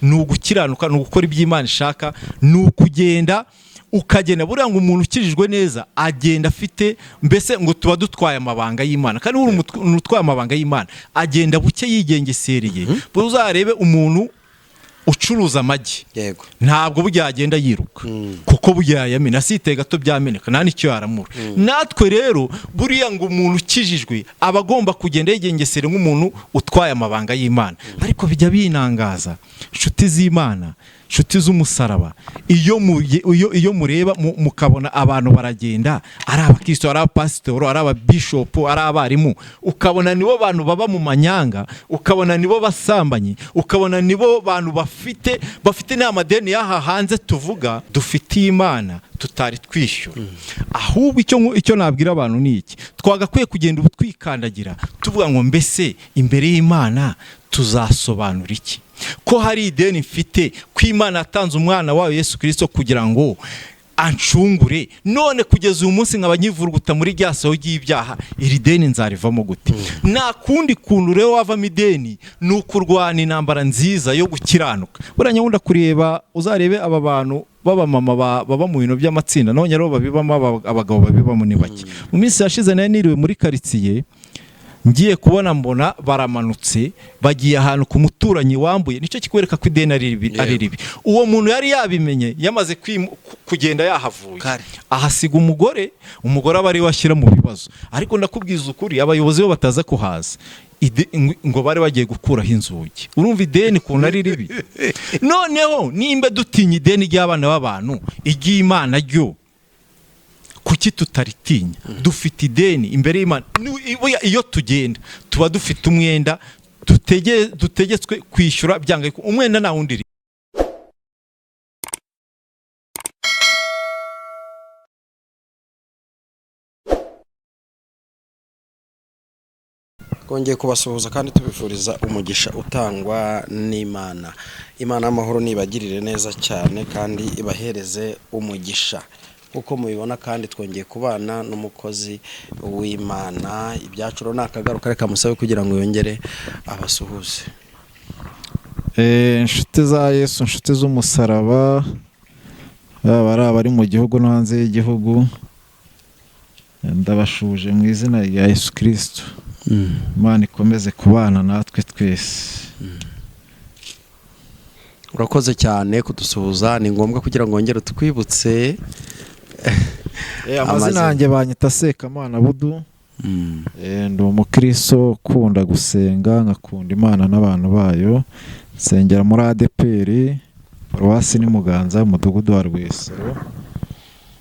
ni ugukiranuka, ni ugukora iby'Imana ishaka, ni ukugenda ukagenda buriya ngo umuntu ukijijwe neza agenda afite mbese ngo tuba dutwaye amabanga y'Imana, kandi uri umuntu utwaye amabanga y'Imana agenda buke yigengesereye. Uzarebe umuntu ucuruza amagi, yego, ntabwo burya agenda yiruka kuko burya yamena site gato byameneka nta nicyo yaramura. Natwe rero buriya ngo umuntu ukijijwe aba agomba kugenda yigengesera nk'umuntu utwaye amabanga y'Imana. Ariko bijya binangaza inshuti z'Imana, inshuti z'umusaraba, iyo mureba mukabona abantu baragenda ari abakristo, ari abapasitoro, ari ababishopu, ari abarimu, ukabona nibo bantu baba mu manyanga, ukabona nibo basambanyi, ukabona nibo bantu bafite n'amadeni y'aha hanze tuvuga dufitiye Imana tutari twishyura. Ahubwo icyo nabwira abantu ni iki: twagakwiye kugenda ubu twikandagira tuvuga ngo mbese imbere y'Imana tuzasobanura iki, ko hari ideni mfite, ko Imana yatanze umwana wayo Yesu Kristo kugira ngo ancungure, none kugeza uyu munsi nkaba nyivuruguta muri ryasaho ry'ibyaha, iri deni nzarivamo gute? Nta kundi kuntu rero wavamo ideni, ni ukurwana intambara nziza yo gukiranuka. Buriya nyabunda kureba, uzarebe aba bantu b'abamama baba mu bintu by'amatsinda, none rero babibamo, abagabo babibamo ni bake. Mu minsi yashize nayo niriwe muri karitsiye, ngiye kubona mbona baramanutse bagiye ahantu ku muturanyi wambuye. Nicyo kikwereka ko ideni ari ribi. Uwo muntu yari yabimenye, yamaze kugenda yahavuye, ahasiga umugore aba ari washyira mu bibazo. Ariko ndakubwiza ukuri, abayobozi bo bataza kuhaza ngo bari bagiye gukuraho inzugi. Urumva ideni kuntu ari ribi. Noneho nimba dutinya ideni ry'abana b'abantu, iry'Imana ryo kuki tutaritinya? Dufite ideni imbere y'Imana. Iyo tugenda tuba dufite umwenda dutegetswe kwishyura, byanga umwenda nta wundi. Twongeye kubasuhuza kandi tubifuriza umugisha utangwa n'Imana. Imana y'amahoro nibagirire neza cyane kandi ibahereze umugisha. Uko mubibona kandi twongeye kubana n'umukozi w'Imana. Ibyacuro nakagaruka, reka musabe kugira ngo yongere abasuhuze. Inshuti za Yesu, inshuti z'umusaraba, abari mu gihugu no hanze y'igihugu, ndabashuje mu izina rya Yesu Kristo. Imana ikomeze kubana natwe twese. Urakoze cyane kudusuhuza. Ni ngombwa kugira ngo wongere twibutse amazina yanjye banyita Sekamana Budu. Ndi umukristo ukunda gusenga, ngakunda Imana n'abantu bayo. Nsengera muri ADPR Paruwasi ni Muganza, umudugudu wa Rwesero.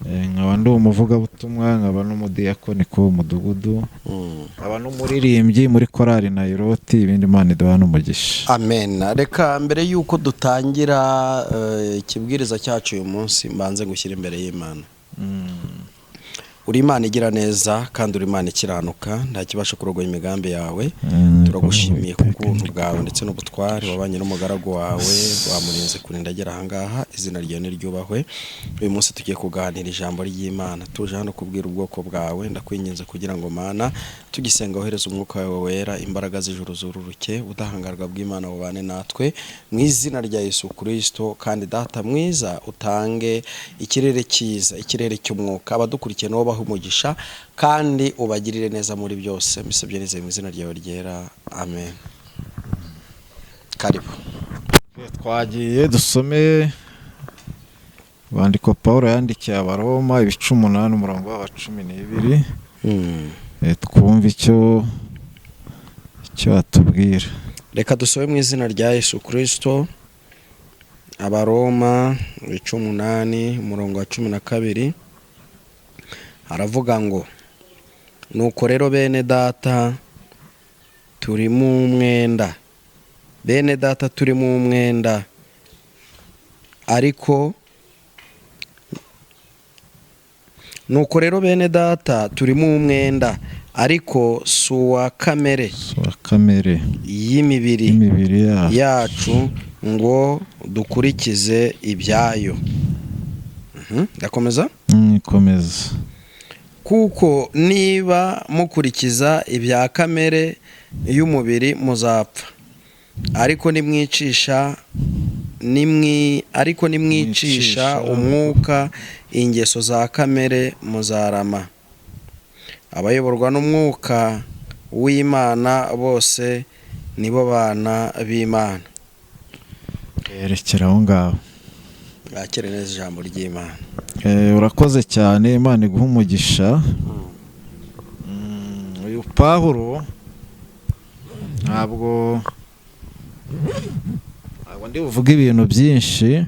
Nkaba ndi umuvugabutumwa, nkaba n'umudiyakoni ku mudugudu, nkaba n'umuririmbyi muri korali Nairoti. Ibindi Imana iduhana umugisha. Amen. Reka mbere yuko dutangira ikibwiriza cyacu uyu munsi, mbanze gushyira imbere y'Imana. Uri Imana igira neza kandi uri Imana ikiranuka, nta kibasha kurogoya imigambi yawe. Turagushimiye ku bw'ubuntu bwawe ndetse n'ubutware wabanye n'umugaragu wawe, wamurinze kurinda agera aha ngaha. Izina ryawe niryubahwe. Uyu munsi tugiye kuganira ijambo ry'Imana, tuje hano kubwira ubwoko bwawe. Ndakwinginze kugira ngo Mana tugisenga wohereze umwuka wawe wera, imbaraga z'ijuru zururuke, udahangarwa bw'Imana bubane natwe mu izina rya Yesu Kristo. Kandi Data mwiza, utange ikirere cyiza, ikirere cy'umwuka, abadukurikiye nabo baha umugisha kandi ubagirire neza muri byose. Mbisabye neza mu izina ryawe ryera. Amen. Karibu. Twagiye dusome bandiko Paulo yandikiye Abaroma 8 umurongo wa 12. Twumva icyo atubwira. Reka dusome mu izina rya Yesu Kristo. Abaroma 8 umurongo wa 12 haravuga ngo, nuko rero bene data turi mu mwenda, ariko nuko rero bene data turi mu mwenda, ariko suwa kamere y'imibiri yacu ngo dukurikize ibyayo. Ndakomeza? Komeza. Kuko niba mukurikiza ibya kamere y'umubiri muzapfa, ariko nimwicisha ariko nimwicisha umwuka ingeso za kamere muzarama. Abayoborwa n'umwuka w'Imana bose nibo bana b'Imana. Yerekera aho ngaho. Yakire neza ijambo ry'Imana. Urakoze cyane, Imana iguha umugisha. Uyu Pawulo ntabwo ndi buvuga ibintu byinshi,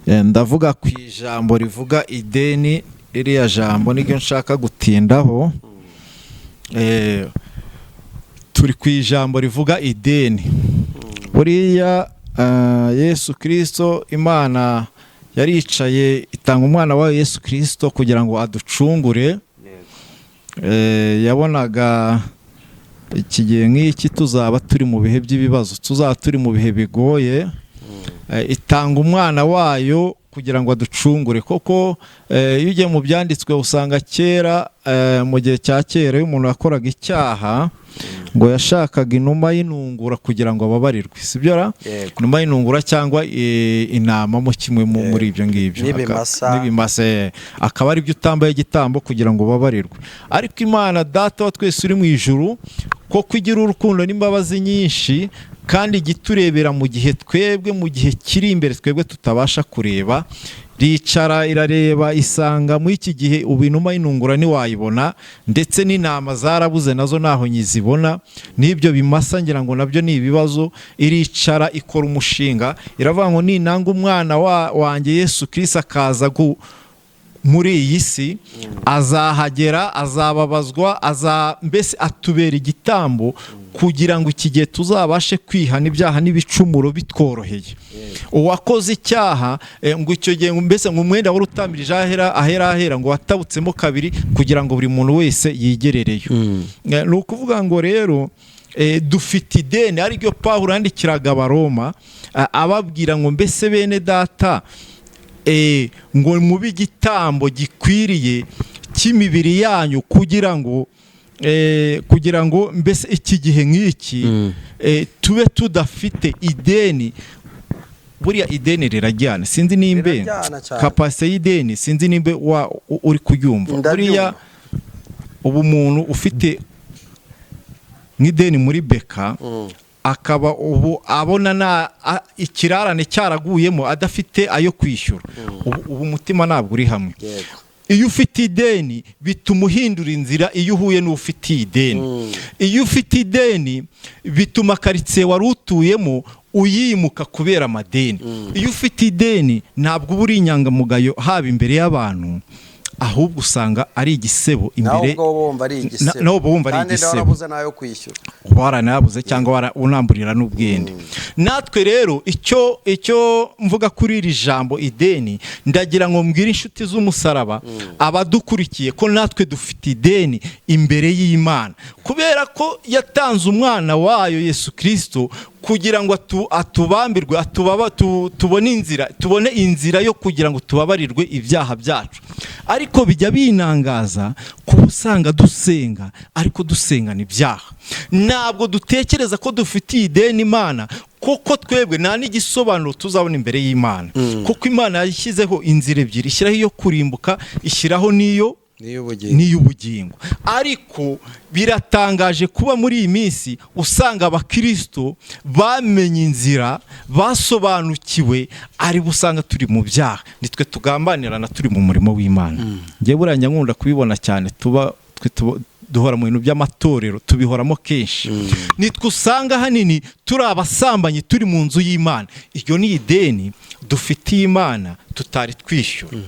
ndavuga ku ijambo rivuga ideni. Iriya jambo niryo nshaka gutindaho. Turi ku ijambo rivuga ideni. Buriya Yesu Kristo, Imana yaricaye itanga umwana wayo Yesu Kristo kugira ngo aducungure. Yabonaga iki gihe nk'iki tuzaba turi mu bihe by'ibibazo, tuzaba turi mu bihe bigoye. Itanga umwana wayo kugira ngo aducungure. Koko iyo ugiye mu byanditswe usanga kera, mu gihe cya kera, iyo umuntu yakoraga icyaha ngo yashakaga inuma y'intungura kugira ngo ababarirwe, sibyo ra? Inuma y'intungura cyangwa intama mu kimwe muri ibyo ngibyo, n'ibimasa, akaba ari byo utambaye igitambo kugira ngo babarirwe. Ariko Imana Data wa twese uri mu ijuru, koko igira urukundo n'imbabazi nyinshi, kandi igiturebera mu gihe twebwe, mu gihe kiri imbere twebwe tutabasha kureba, ricara irareba isanga muri iki gihe ubu inuma y'intungura ntiwayibona, ndetse n'intama zarabuze nazo naho nyizibona, n'ibyo bimasa ngira ngo nabyo ni ibibazo. Iricara ikora umushinga, iravuga ngo ninanga umwana wanjye Yesu Kristo akaza muri iyi si, azahagera, azababazwa, mbese atubera igitambo, kugira ngo iki gihe tuzabashe kwihana ibyaha n'ibicumuro bitworoheye. Uwakoze icyaha ngo icyo gihe mbese ngo umwenda wari utamirije ahera ngo watabutsemo kabiri, kugira ngo buri muntu wese yigerereyo. Ni ukuvuga ngo rero dufite ideni, ariryo Pawulo yandikiraga Abaroma ababwira ngo mbese bene data, ngo mube igitambo gikwiriye cy'imibiri yanyu, kugira ngo mbese iki gihe nk'iki tube tudafite ideni. Buriya ideni rirajyana, sinzi nimbe kapasite y'ideni, sinzi nimbe uri kuryumva. Buriya ubu umuntu ufite nk'ideni muri beka, akaba ubu abona ikirarane cyaraguyemo adafite ayo kwishyura, ubu umutima ntabwo uri hamwe. Iyo ufite ideni bituma uhindura inzira iyo uhuye n'ufitiye ideni. Iyo ufite ideni bituma karitsiye wari utuyemo uyimuka kubera amadeni. Iyo ufite ideni ntabwo uba uri inyangamugayo haba imbere y'abantu, ahubwo usanga ari igisebo imbere. Naho bumva ari igisebo. Naho bumva ari igisebo. Kandi warabuze nayo kwishyura. Waranabuze cyangwa unamburira n'ubwende. Natwe rero icyo mvuga kuri iri jambo ideni, ndagira ngo mbwire inshuti z'umusaraba abadukurikiye ko natwe dufite ideni imbere y'Imana, kubera ko yatanze umwana wayo Yesu Kristo kugira ngo atubambirwe, tubone inzira yo kugira ngo tubabarirwe ibyaha byacu. Ariko bijya binangaza kuba usanga dusenga, ariko dusengana ibyaha. Ntabwo dutekereza ko dufitiye ideni Imana, kuko twebwe nta n'igisobanuro tuzabona imbere y'Imana. Kuko Imana yashyizeho inzira ebyiri, ishyiraho iyo kurimbuka, ishyiraho n'iy'ubugingo. Ariko biratangaje kuba muri iyi minsi usanga abakristo bamenye inzira, basobanukiwe, ari busanga turi mu byaha. Nitwe tugambanirana turi mu murimo w'Imana. Ngiye buranya nkunda kubibona cyane, duhora mu bintu by'amatorero, tubihoramo kenshi. Nitwe usanga hanini turi abasambanyi turi mu nzu y'Imana. Iryo ni ideni dufitiye Imana tutari twishyura.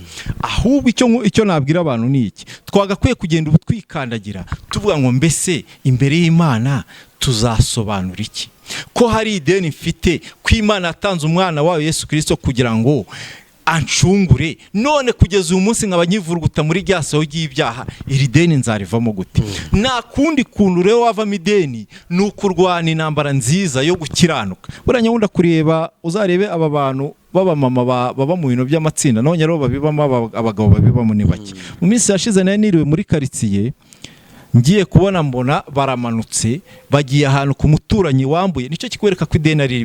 Ahubwo icyo nabwira abantu ni iki: twagakwiye kugenda ubu twikandagira tuvuga ngo mbese imbere y'Imana tuzasobanura iki, ko hari ideni mfite, ko Imana yatanze umwana wayo Yesu Kristo kugira ngo ancungure, none kugeza uyu munsi nkaba nyivuruguta muri ryasaho ry'ibyaha. Iri deni nzarivamo gute? Nta kundi kuntu rero wavamo ideni, ni ukurwana intambara nziza yo gukiranuka. Buranya wunda kureba, uzarebe aba bantu b'abamama baba mu bintu by'amatsinda, none rero babibamo, abagabo babibamo ni bake. Mu minsi yashize nayo niriwe muri karitsiye, ngiye kubona mbona baramanutse bagiye ahantu ku muturanyi wambuye. Nicyo kikwereka ko ideni ari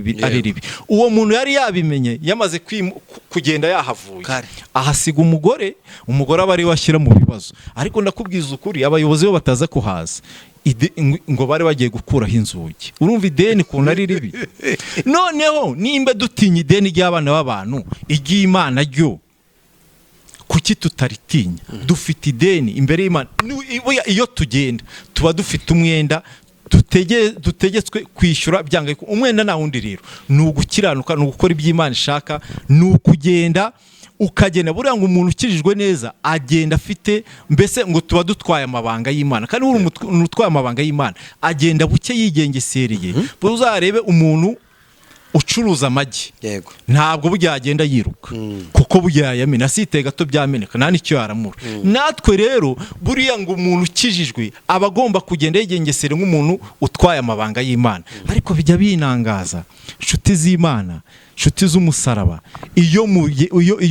ribi. Uwo muntu yari yabimenye yamaze kugenda yahavuye, ahasiga umugore aba ari washyira mu bibazo. Ariko ndakubwiza ukuri, abayobozi bo bataza kuhaza ngo bari bagiye gukuraho inzugi. Urumva ideni kuntu ari ribi. Noneho nimba dutinya ideni ry'abana b'abantu, iry'Imana ryo kuki tutaritinya? Dufite ideni imbere y'Imana. Iyo tugenda tuba dufite umwenda dutegetswe kwishyura byanga. Umwenda nta wundi rero ni ugukiranuka, ni ugukora iby'Imana ishaka, ni ukugenda ukagenda. Buriya ngo umuntu ukijijwe neza agenda afite, mbese ngo tuba dutwaye amabanga y'Imana. Kandi uri umuntu utwaye amabanga y'Imana agenda buke yigengesereye. Uzarebe umuntu ucuruza amagi, ntabwo burya agenda yiruka, kuko burya yamena asiteye gato byameneka, nta nicyo yaramura. Natwe rero buriya ngo umuntu ukijijwe aba agomba kugenda yigengesera nk'umuntu utwaye amabanga y'Imana. Ariko bijya binangaza, inshuti z'Imana, inshuti z'umusaraba, iyo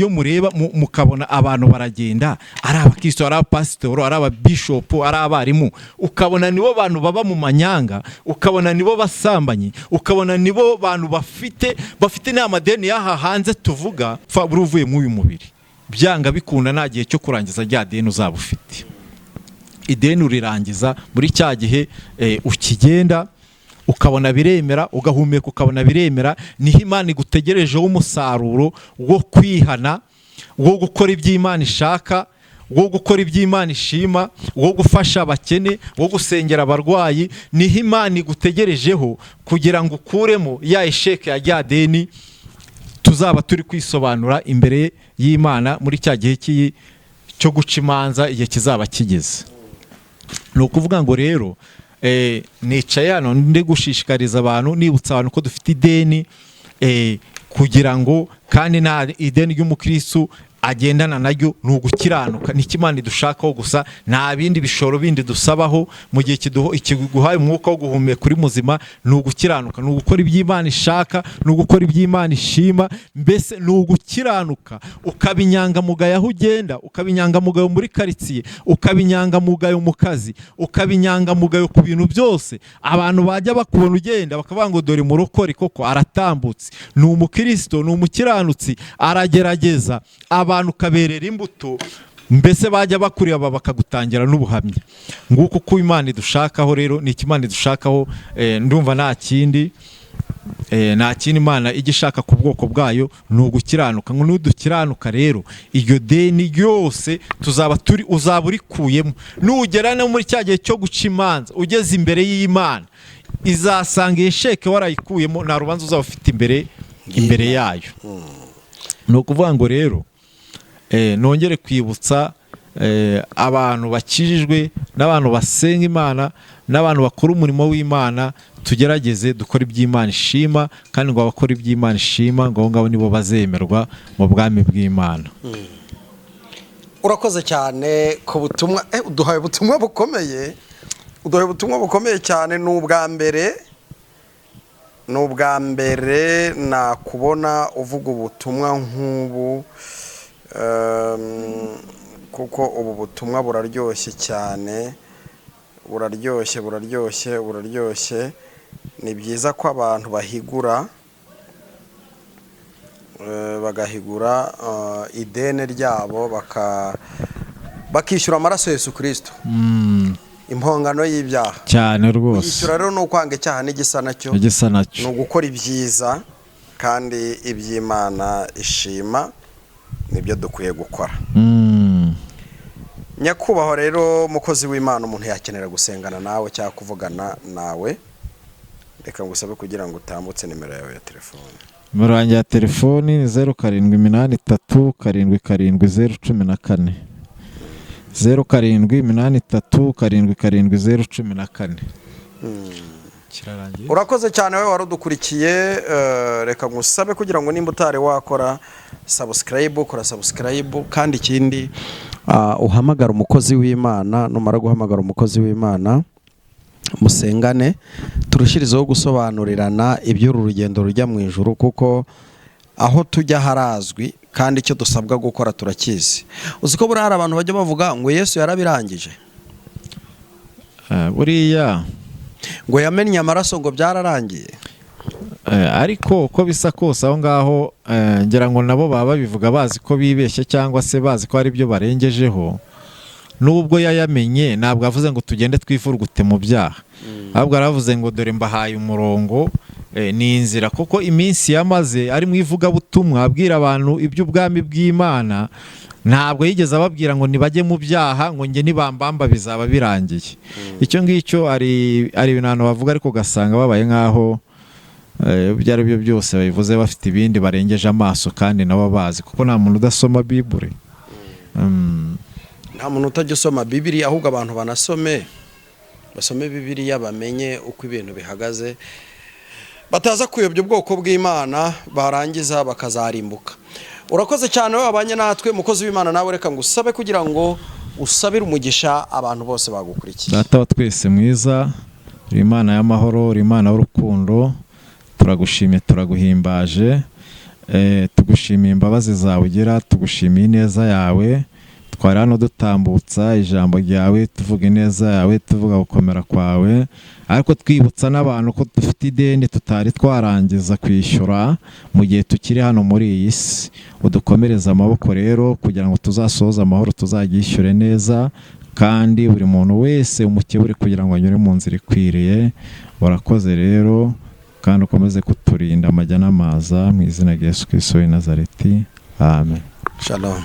mureba mukabona abantu baragenda, ari abakristo, ari abapasitoro, ari ababishopu, ari abarimu, ukabona nibo bantu baba mu manyanga, ukabona nibo basambanyi, ukabona nibo bantu bafite n'amadeni y'aha hanze tuvuga, buri uvuye mu uyu mubiri byanga bikunda nta gihe cyo kurangiza rya deni uzaba ufite. Ideni urirangiza muri cya gihe ukigenda ukabona biremera, ugahumeka ukabona biremera. Niho Imana igutegerejeho umusaruro wo kwihana, wo gukora iby'Imana ishaka, wo gukora iby'Imana ishima, wo gufasha abakene, wo gusengera abarwayi. Niho Imana igutegerejeho kugira ngo ukuremo ya esheke ya rya deni tuzaba turi kwisobanura imbere y'Imana muri cya gihe cyo guca imanza, igihe kizaba kigeze. Ni ukuvuga ngo rero nicaye hano ndi gushishikariza abantu, nibutsa abantu ko dufite ideni, kugira ngo kandi nta ideni ry'umukristo agendana naryo ni ugukiranuka. Ni Imana idushakaho gusa, nta bindi bishoro bindi dusabaho. Mu gihe kiguhaye umwuka wo guhumeka uri muzima, ni ugukiranuka, ni ugukora iby'Imana ishaka, ni ugukora iby'Imana ishima. Mbese ni ugukiranuka, ukaba inyangamugayo aho ugenda, ukaba inyangamugayo muri karitsiye, ukaba inyangamugayo mu kazi, ukaba inyangamugayo ku bintu byose. Abantu bajya bakubona ugenda bakavuga ngo dore murokore koko aratambutse, ni umukristo, ni umukiranutsi, aragerageza. Abantu kaberera imbuto, mbese bajya bakureba bakagutangira n'ubuhamya. Nguko uko Imana idushakaho rero, ni Imana idushakaho. Ndumva nta kindi Imana igishaka ku bwoko bwayo ni ugukiranuka. Ngo nudukiranuka rero iryo deni ryose uzaba urikuyemo. Nugera no muri cya gihe cyo guca imanza, ugeze imbere y'Imana, izasanga iyi sheke warayikuyemo, nta rubanza uzaba ufite imbere yayo. Ni ukuvuga ngo rero nongere kwibutsa abantu bakijijwe n'abantu basenga Imana n'abantu bakora umurimo w'Imana, tugerageze dukora iby'Imana ishima, kandi ngo abakora iby'Imana ishima ngo ngabo nibo bazemerwa mu bwami bw'Imana. Urakoze cyane ku butumwa, uduhaye ubutumwa bukomeye cyane. Ni ubwa mbere nakubona uvuga ubutumwa nk'ubu, kuko ubu butumwa buraryoshye cyane, buraryoshye. Ni byiza ko abantu bagahigura ideni ryabo, bakishyura amaraso ya Yesu Kristo, impongano y'ibyaha cyane rwose. Kwishyura rero ni ukwanga icyaha n'igisa nacyo, ni ugukora ibyiza kandi iby'Imana ishima, nibyo dukwiye gukora. Nyakubahwa rero mukozi w'Imana, umuntu yakenera gusengana nawe cyangwa kuvugana nawe, reka ngusabe kugira ngo utambutse nimero yawe ya telefone. Nimero yanjye ya telefoni ni 0783777014, 0783777014. Urakoze cyane wowe warudukurikiye. Reka ngusabe kugira ngo nimba utari wakora subscribe, kora subscribe, kandi ikindi uhamagara umukozi w'Imana. Numara guhamagara umukozi w'Imana, musengane, turushirizeho gusobanurirana iby'uru rugendo rujya mu ijuru, kuko aho tujya harazwi kandi icyo dusabwa gukora turakizi. Uzi ko buri hari abantu bajya bavuga ngo Yesu yarabirangije. buriya ngo yamennye amaraso ngo byararangiye. ariko uko bisa kose aho ngaho ngira ngo nabo baba babivuga bazi ko bibeshye cyangwa se bazi ko hari ibyo barengejeho. Nubwo yayamenye ntabwo avuze ngo tugende twifurugute mu byaha, ahubwo aravuze ngo dore mbahaye umurongo, ni inzira, kuko iminsi yamaze ari mu ivugabutumwa abwira abantu iby'ubwami bw'Imana, ntabwo yigeze ababwira ngo nibajye mu byaha ngo njye nibambamba bizaba birangiye. Icyo ngicyo ari ibintu abantu bavuga ariko ugasanga babaye nk'aho ibyo ari byo byose babivuze bafite ibindi barengeje amaso kandi nabo bazi, kuko nta muntu udasoma Bible. Nta muntu utajya usoma Bibiliya, ahubwo abantu basome Bibiliya bamenye uko ibintu bihagaze, bataza kuyobya ubwoko bw'Imana barangiza bakazarimbuka. Urakoze cyane wabanye natwe mukozi w'Imana, nawe reka ngusabe kugira ngo usabire umugisha abantu bose bagukurikiye. Data wa twese mwiza, uri Imana y'amahoro, uri Imana y'urukundo, turagushimiye turaguhimbaje, tugushimiye imbabazi zawe ugira, tugushimiye ineza yawe. Twari hano dutambutsa ijambo ryawe, tuvuga ineza yawe, tuvuga gukomera kwawe, ariko twibutsa n'abantu ko dufite ideni tutari twarangiza kwishyura mu gihe tukiri hano muri iyi si. Udukomereza amaboko rero kugira ngo tuzasohoze amahoro, tuzagishyure neza, kandi buri muntu wese umukebure kugira ngo anyure mu nzira ikwiriye. Urakoze rero, kandi ukomeze kuturinda amajya n'amaza, mu izina rya Yesu Kristo w'i Nazareti, amen. Shalom.